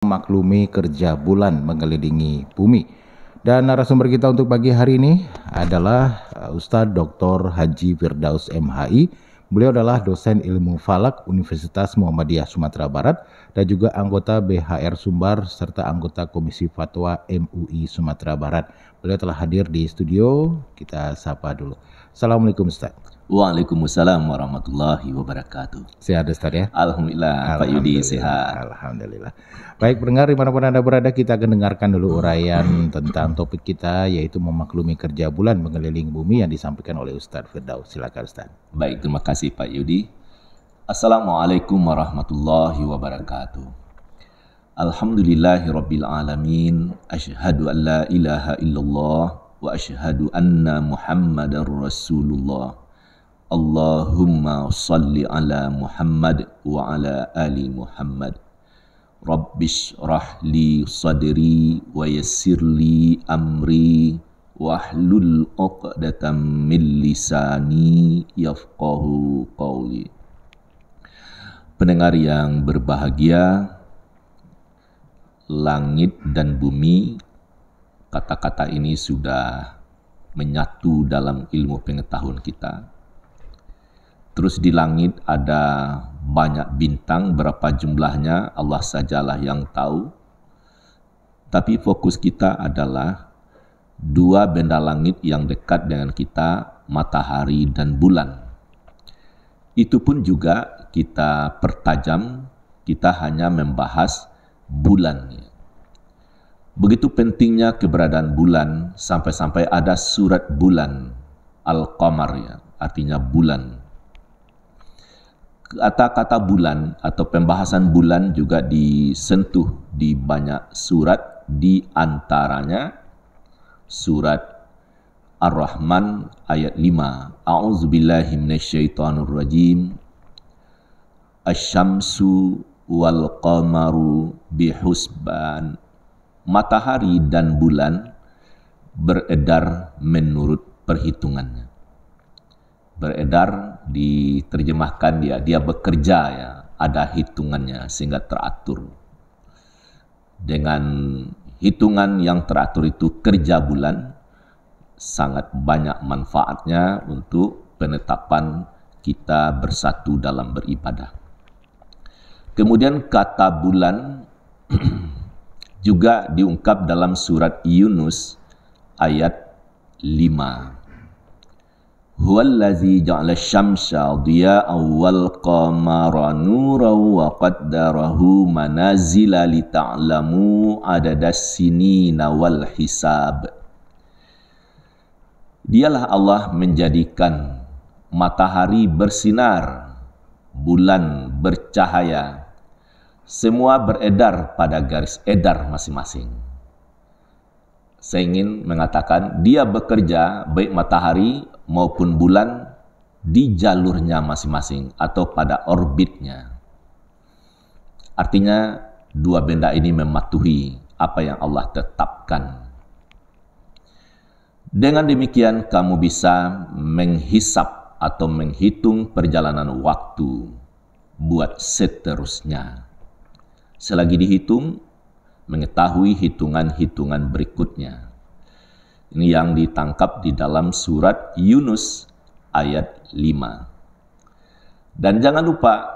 memaklumi kerja bulan mengelilingi bumi. Dan narasumber kita untuk pagi hari ini adalah Ustadz Dr. Haji Firdaus MHI. Beliau adalah dosen ilmu falak Universitas Muhammadiyah Sumatera Barat dan juga anggota BHR Sumbar serta anggota Komisi Fatwa MUI Sumatera Barat. Beliau telah hadir di studio, kita sapa dulu. Assalamualaikum Ustadz. Waalaikumsalam warahmatullahi wabarakatuh. Sehat Ustaz ya? Alhamdulillah, Pak Yudi sehat. Alhamdulillah. Baik pendengar dimanapun Anda berada, kita akan dengarkan dulu uraian tentang topik kita, yaitu memaklumi kerja bulan mengelilingi bumi yang disampaikan oleh Ustadz Firdaus. Silakan Ustaz. Baik, terima kasih Pak Yudi. Assalamualaikum warahmatullahi wabarakatuh. Alhamdulillahirabbil alamin. Asyhadu an la ilaha illallah wa asyhadu anna Muhammadar Rasulullah. Allahumma salli ala Muhammad wa ala ali Muhammad. Rabbish rahli sadri wa yassirli amri wahlul 'uqdatam min lisani yafqahu qawli. Pendengar yang berbahagia, langit dan bumi, kata-kata ini sudah menyatu dalam ilmu pengetahuan kita. Terus di langit ada banyak bintang, berapa jumlahnya Allah sajalah yang tahu. Tapi fokus kita adalah dua benda langit yang dekat dengan kita, matahari dan bulan. Itu pun juga kita pertajam, kita hanya membahas bulan. Begitu pentingnya keberadaan bulan sampai-sampai ada surat bulan, Al-Qamar ya, artinya bulan. Kata-kata bulan atau pembahasan bulan juga disentuh di banyak surat, di antaranya surat Ar-Rahman ayat 5. A'udzubillahi minasyaitonirrajim. Asy-syamsu wal qamaru bihusban. Matahari dan bulan beredar menurut perhitungannya. Beredar diterjemahkan dia bekerja ya, ada hitungannya sehingga teratur. Dengan hitungan yang teratur itu kerja bulan sangat banyak manfaatnya untuk penetapan kita bersatu dalam beribadah. Kemudian kata bulan juga diungkap dalam surat Yunus ayat 5. Huwallazi ja'ala asy-syamsa diya'an wal qamara nuran wa qaddarahu manazila lita'lamu adadas sinina wal hisab. Dialah Allah menjadikan matahari bersinar, bulan bercahaya, semua beredar pada garis edar masing-masing. Saya ingin mengatakan dia bekerja baik matahari maupun bulan di jalurnya masing-masing atau pada orbitnya. Artinya dua benda ini mematuhi apa yang Allah tetapkan. Dengan demikian kamu bisa menghisap atau menghitung perjalanan waktu buat seterusnya. Selagi dihitung, mengetahui hitungan-hitungan berikutnya. Ini yang ditangkap di dalam surat Yunus ayat 5. Dan jangan lupa,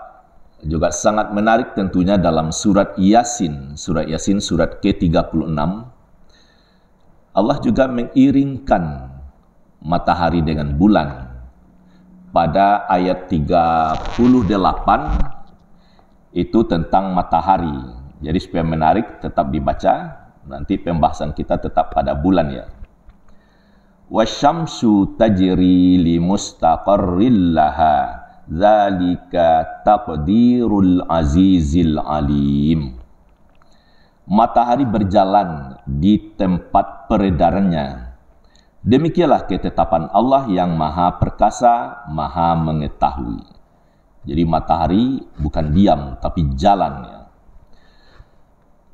juga sangat menarik tentunya dalam surat Yasin. Surat Yasin surat ke-36. Allah juga mengiringkan matahari dengan bulan. Pada ayat 38 itu tentang matahari. Jadi supaya menarik tetap dibaca, nanti pembahasan kita tetap pada bulan ya. Wasyamsu tajri li mustaqarril laha dzalika taqdirul azizil alim. Matahari berjalan di tempat peredarannya. Demikianlah ketetapan Allah yang maha perkasa, maha mengetahui. Jadi matahari bukan diam tapi jalan ya.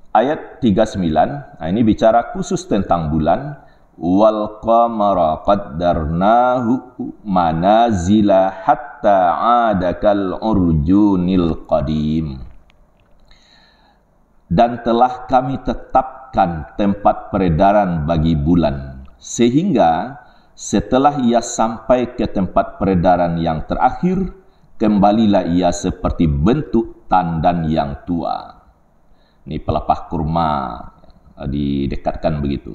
Ayat 39, nah ini bicara khusus tentang bulan. Wal qamara qaddarnahu manazila hatta adakal urjunil qadim. dan telah kami tetapkan tempat peredaran bagi bulan, sehingga setelah ia sampai ke tempat peredaran yang terakhir, kembalilah ia seperti bentuk tandan yang tua. Ini pelepah kurma didekatkan begitu.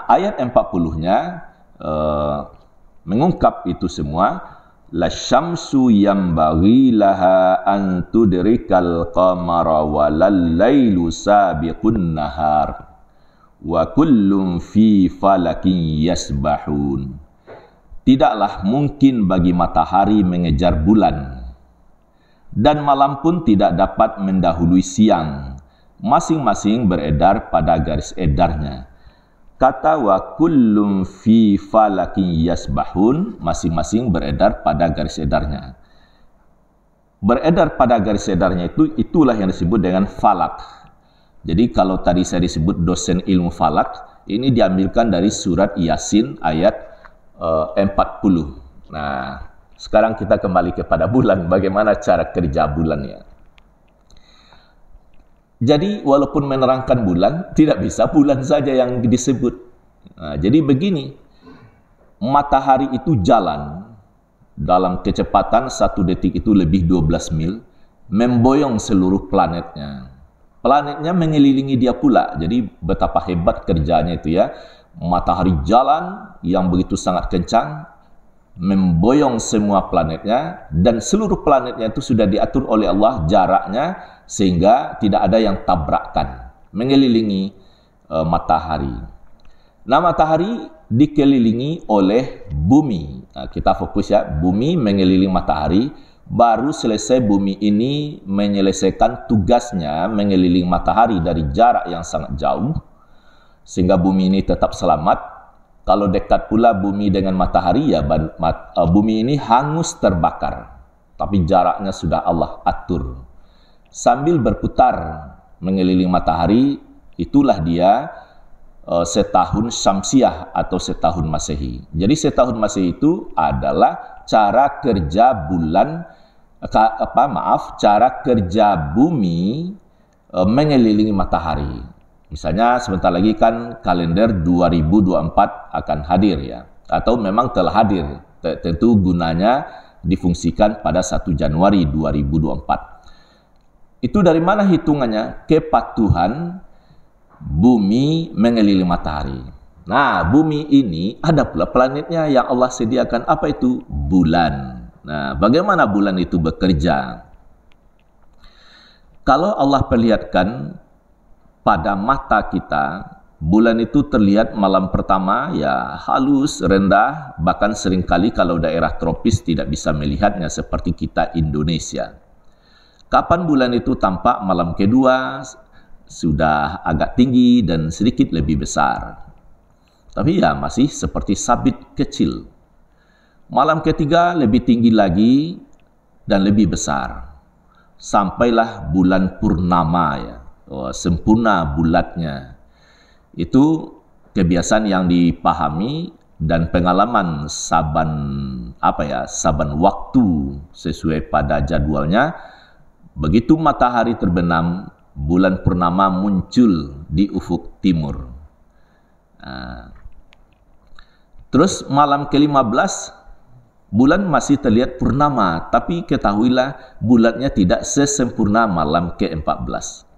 Ayat 40-nya mengungkap itu semua. La syamsu yambaghi laha an tudrikal qamara walal lailu sabiqun nahar wa kullum fi falakin yasbahun. Tidaklah mungkin bagi matahari mengejar bulan, dan malam pun tidak dapat mendahului siang. Masing-masing beredar pada garis edarnya. Kata wa kullum fi falakin yasbahun, masing-masing beredar pada garis edarnya. Beredar pada garis edarnya itulah yang disebut dengan falak. Jadi kalau tadi saya disebut dosen ilmu falak, ini diambilkan dari surat Yasin ayat 40. Nah, sekarang kita kembali kepada bulan, bagaimana cara kerja bulannya. Jadi walaupun menerangkan bulan, tidak bisa bulan saja yang disebut. Jadi begini, matahari itu jalan dalam kecepatan 1 detik itu lebih 12 mil, memboyong seluruh planetnya. Planetnya mengelilingi dia pula, jadi betapa hebat kerjanya itu ya. Matahari jalan yang begitu sangat kencang, memboyong semua planetnya, dan seluruh planetnya itu sudah diatur oleh Allah jaraknya, sehingga tidak ada yang tabrakan, mengelilingi matahari. Nah, matahari dikelilingi oleh bumi. Nah, kita fokus ya, bumi mengelilingi matahari. Baru selesai bumi ini menyelesaikan tugasnya mengelilingi matahari dari jarak yang sangat jauh, sehingga bumi ini tetap selamat. Kalau dekat pula bumi dengan matahari, ya bumi ini hangus terbakar. Tapi jaraknya sudah Allah atur. Sambil berputar mengelilingi matahari, itulah dia setahun Syamsiah atau setahun Masehi. Jadi setahun Masehi itu adalah cara kerja cara kerja bumi mengelilingi matahari. Misalnya sebentar lagi kan kalender 2024 akan hadir ya, atau memang telah hadir. Tentu gunanya difungsikan pada 1 Januari 2024. Itu dari mana hitungannya? Kepatuhan bumi mengelilingi matahari. Nah, bumi ini ada pula planetnya yang Allah sediakan. Apa itu? Bulan. Nah, bagaimana bulan itu bekerja? Kalau Allah perlihatkan pada mata kita, bulan itu terlihat malam pertama ya halus, rendah, bahkan seringkali kalau daerah tropis tidak bisa melihatnya seperti kita Indonesia. Kapan bulan itu tampak? Malam kedua sudah agak tinggi dan sedikit lebih besar. Tapi ya masih seperti sabit kecil. Malam ketiga lebih tinggi lagi dan lebih besar. Sampailah bulan purnama ya. Sempurna bulatnya. Itu kebiasaan yang dipahami dan pengalaman saban waktu sesuai pada jadwalnya. Begitu matahari terbenam, bulan purnama muncul di ufuk timur. Terus malam ke-15 bulan masih terlihat purnama, tapi ketahuilah bulannya tidak sesempurna malam ke-14.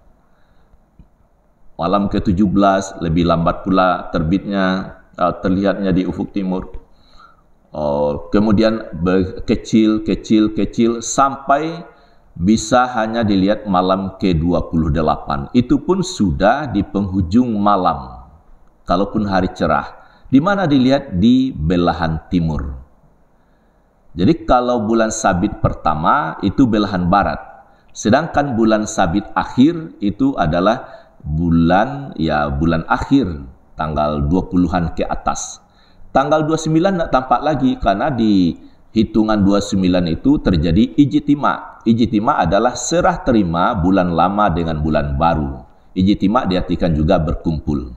Malam ke-17 lebih lambat pula terbitnya, terlihatnya di ufuk timur. Kemudian kecil sampai bisa hanya dilihat malam ke-28. Itu pun sudah di penghujung malam. Kalaupun hari cerah. Di mana dilihat? Di belahan timur. Jadi kalau bulan sabit pertama itu belahan barat. Sedangkan bulan sabit akhir itu adalah bulan akhir, tanggal 20-an ke atas. Tanggal 29 tak tampak lagi karena di hitungan 29 itu terjadi ijtima. Ijtima adalah serah terima bulan lama dengan bulan baru. Ijtima diartikan juga berkumpul.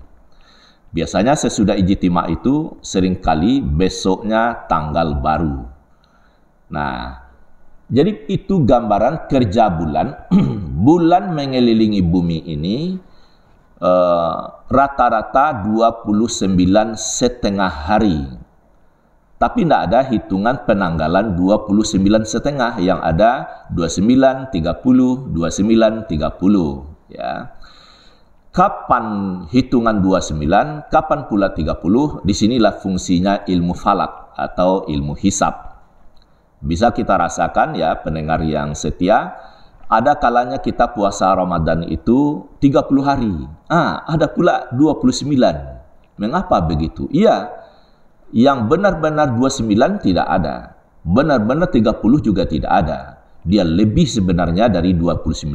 Biasanya sesudah ijtima itu seringkali besoknya tanggal baru. Nah, Jadi itu gambaran kerja bulan. Bulan mengelilingi bumi ini rata-rata 29,5 hari. Tapi tidak ada hitungan penanggalan 29,5 yang ada 29, 30, 29, 30. Ya. Kapan hitungan 29, kapan pula 30, disinilah fungsinya ilmu falak atau ilmu hisab. Bisa kita rasakan ya pendengar yang setia, ada kalanya kita puasa Ramadan itu 30 hari. Ada pula 29. Mengapa begitu? Iya, yang benar-benar 29 tidak ada. Benar-benar 30 juga tidak ada. Dia lebih sebenarnya dari 29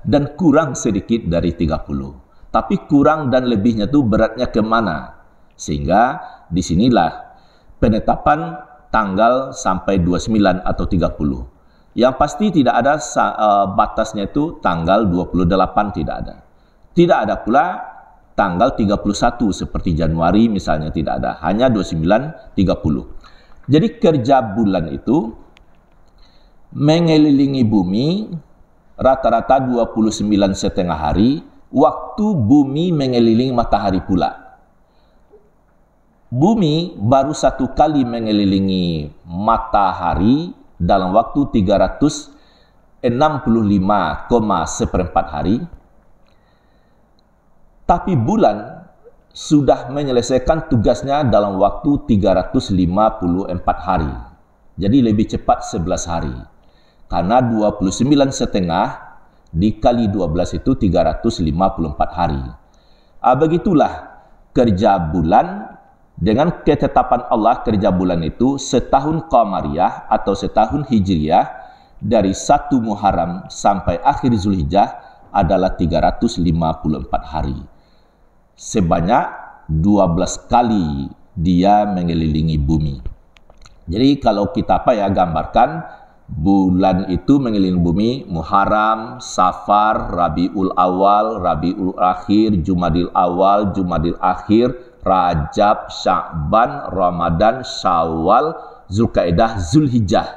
dan kurang sedikit dari 30. Tapi kurang dan lebihnya itu beratnya kemana? Sehingga disinilah penetapan tanggal sampai 29 atau 30. Yang pasti tidak ada batasnya itu tanggal 28 tidak ada. Tidak ada pula tanggal 31 seperti Januari misalnya tidak ada. Hanya 29, 30. Jadi kerja bulan itu mengelilingi bumi rata-rata 29,5 hari. Waktu bumi mengelilingi matahari pula. Bumi baru satu kali mengelilingi matahari dalam waktu 365,4 hari. Tapi bulan sudah menyelesaikan tugasnya dalam waktu 354 hari. Jadi lebih cepat 11 hari. Karena 29,5 dikali 12 itu 354 hari. Begitulah kerja bulan. Dengan ketetapan Allah, kerja bulan itu setahun Qamariyah atau setahun Hijriyah dari 1 Muharram sampai akhir Zulhijjah adalah 354 hari. Sebanyak 12 kali dia mengelilingi bumi. Jadi kalau kita gambarkan, bulan itu mengelilingi bumi Muharram, Safar, Rabiul Awal, Rabiul Akhir, Jumadil Awal, Jumadil Akhir, Rajab, Sya'ban, Ramadan, Syawal, Zulkaidah, Zulhijjah.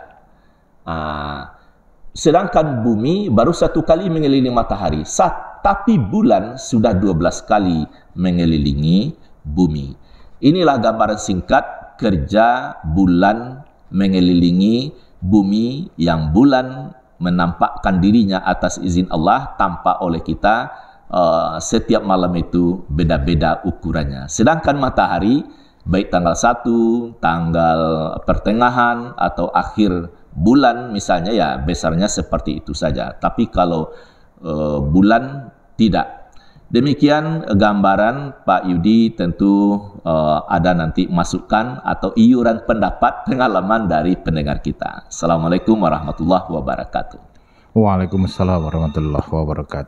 Sedangkan bumi baru satu kali mengelilingi matahari. Tapi bulan sudah 12 kali mengelilingi bumi. Inilah gambaran singkat kerja bulan mengelilingi bumi, yang bulan menampakkan dirinya atas izin Allah tampak oleh kita. Setiap malam itu beda-beda ukurannya. Sedangkan matahari baik tanggal 1, tanggal pertengahan atau akhir bulan misalnya ya besarnya seperti itu saja. Tapi kalau bulan tidak. Demikian gambaran Pak Yudi. Tentu ada nanti masukan atau iuran pendapat pengalaman dari pendengar kita. Assalamualaikum warahmatullahi wabarakatuh. Waalaikumsalam warahmatullahi wabarakatuh.